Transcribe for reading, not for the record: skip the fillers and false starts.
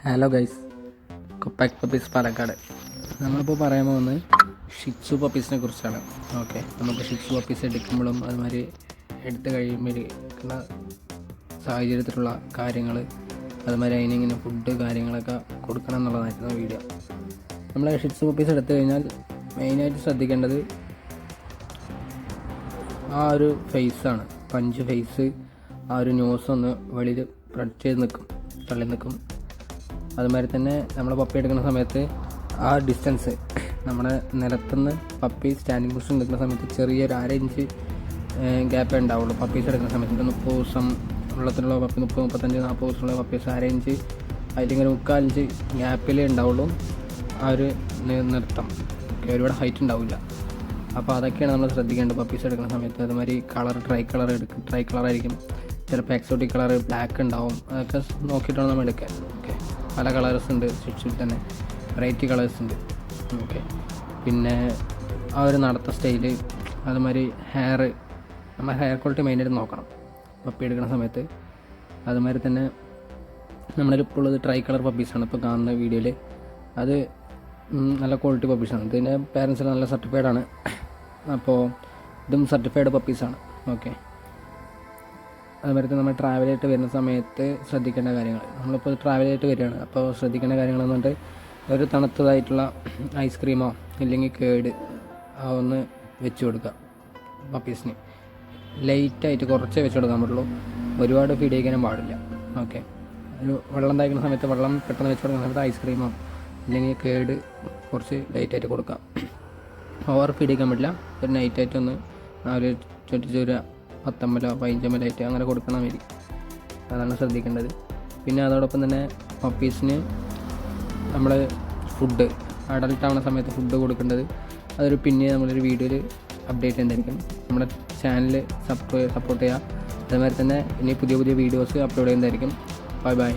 Hello guys, കൊപ്പാക് puppies Palakkad. നമ്മളിപ്പോൾ പറയാൻ പോകുന്നത് ഷിറ്റ്സു പപ്പീസിനെ കുറിച്ചാണ്. ഓക്കെ, നമുക്ക് ഷിറ്റ്സു പപ്പീസ് എടുക്കുമ്പോഴും അതുമാതിരി എടുത്ത് കഴിയുമ്പോൾ ഉള്ള സാഹചര്യത്തിലുള്ള കാര്യങ്ങൾ, അതുമാതിരി അതിനിങ്ങനെ ഫുഡ് കാര്യങ്ങളൊക്കെ കൊടുക്കണം എന്നുള്ളതായിരുന്നു വീഡിയോ. നമ്മൾ ഷിറ്റ്സു പപ്പീസ് എടുത്തു കഴിഞ്ഞാൽ മെയിനായിട്ട് ശ്രദ്ധിക്കേണ്ടത് ആ ഒരു ഫേസാണ്. പഞ്ച് ഫേസ്, ആ ഒരു ന്യൂസ് ഒന്ന് വെളിയിൽ സ്പ്രെഡ് ചെയ്ത് നിൽക്കും, തള്ളി നിൽക്കും. അതുമാതിരി തന്നെ നമ്മൾ പപ്പി എടുക്കുന്ന സമയത്ത് ആ ഡിസ്റ്റൻസ് നമ്മുടെ നിലത്തുനിന്ന് പപ്പി സ്റ്റാൻഡിങ് പൊസിഷൻ നിൽക്കുന്ന സമയത്ത് ചെറിയൊരു 1.5 ഇഞ്ച് ഗ്യാപ്പേ ഉണ്ടാവുള്ളൂ. പപ്പീസ് എടുക്കുന്ന സമയത്ത് 30 ദിവസം ഉള്ളത്തിലുള്ള പപ്പി, 35, 40 ദിവസമുള്ള പപ്പീസ് 1.5 ഇഞ്ച്, അതിലിങ്ങനെ 3/4 ഇഞ്ച് ഗ്യാപ്പിലേ ഉണ്ടാവുള്ളൂ ആ ഒരു നൃത്തം. ഒരുപാട് ഹൈറ്റ് ഉണ്ടാവില്ല. അപ്പോൾ അതൊക്കെയാണ് നമ്മൾ ശ്രദ്ധിക്കേണ്ടത് പപ്പീസ് എടുക്കുന്ന സമയത്ത്. അതുമാതിരി ട്രൈ കളറായിരിക്കും, ചിലപ്പോൾ എക്സോട്ടിക് കളർ, ബ്ലാക്ക് ഉണ്ടാവും. അതൊക്കെ നോക്കിയിട്ടാണ് നമ്മൾ എടുക്കാൻ. ഓക്കെ, പല കളേഴ്സ് ഉണ്ട് ഷിറ്റ്സിൽ തന്നെ, വെറൈറ്റി കളേഴ്സ് ഉണ്ട്. ഓക്കെ, പിന്നെ ആ ഒരു നടത്ത സ്റ്റൈല്, അതുമാതിരി നമ്മൾ ഹെയർ ക്വാളിറ്റി മെയിനായിട്ട് നോക്കണം പപ്പി എടുക്കുന്ന സമയത്ത്. അതുമാതിരി തന്നെ നമ്മളിപ്പോൾ ഉള്ളത് ട്രൈ കളർ പപ്പീസാണ് ഇപ്പോൾ കാണുന്ന വീഡിയോയിൽ. അത് നല്ല ക്വാളിറ്റി പപ്പീസാണ്. ഇതിൻ്റെ പാരൻസിൽ നല്ല സർട്ടിഫൈഡാണ്. അപ്പോൾ ഇതും സർട്ടിഫൈഡ് പപ്പീസാണ്. ഓക്കെ, അതുമാതിരി നമ്മൾ ട്രാവലായിട്ട് വരുന്ന സമയത്ത് ശ്രദ്ധിക്കേണ്ട കാര്യങ്ങൾ, നമ്മളിപ്പോൾ ട്രാവലായിട്ട് വരികയാണ്, അപ്പോൾ ശ്രദ്ധിക്കേണ്ട കാര്യങ്ങളെന്ന് പറഞ്ഞിട്ട് ഒരു തണുത്തതായിട്ടുള്ള ഐസ്ക്രീമോ ഇല്ലെങ്കിൽ കേട് ഒന്ന് വെച്ച് കൊടുക്കുക പപ്പീസിന്. ലൈറ്റായിട്ട് കുറച്ചേ വെച്ച് കൊടുക്കാൻ പാടുള്ളൂ, ഒരുപാട് ഫീഡ് ചെയ്യിക്കാനും പാടില്ല. ഓക്കെ, ഒരു വെള്ളം തയ്ക്കുന്ന സമയത്ത് വെള്ളം പെട്ടെന്ന് വെച്ച് കൊടുക്കുന്ന സമയത്ത് ഐസ്ക്രീമോ ഇല്ലെങ്കിൽ കേട് കുറച്ച് ലൈറ്റായിട്ട് കൊടുക്കാം. ഓവർ ഫീഡ് ചെയ്യിക്കാൻ പറ്റില്ല. ഒരു നൈറ്റായിട്ടൊന്ന് ഒരു 19 15 ആയിട്ട് അങ്ങനെ കൊടുക്കണം വരി. അതാണ് ശ്രദ്ധിക്കേണ്ടത്. പിന്നെ അതോടൊപ്പം തന്നെ പപ്പീസിന് നമ്മൾ ഫുഡ് അഡൽട്ട് ആവുന്ന സമയത്ത് ഫുഡ് കൊടുക്കേണ്ടത് അതൊരു പിന്നെ നമ്മളൊരു വീഡിയോയിൽ അപ്ഡേറ്റ് ചെയ്യുന്നതായിരിക്കും. നമ്മുടെ ചാനൽ സപ്പോർട്ട് ചെയ്യുക. അതുമാതിരി തന്നെ ഇനി പുതിയ വീഡിയോസ് അപ്ലോഡ് ചെയ്യുന്നതായിരിക്കും. ബൈ.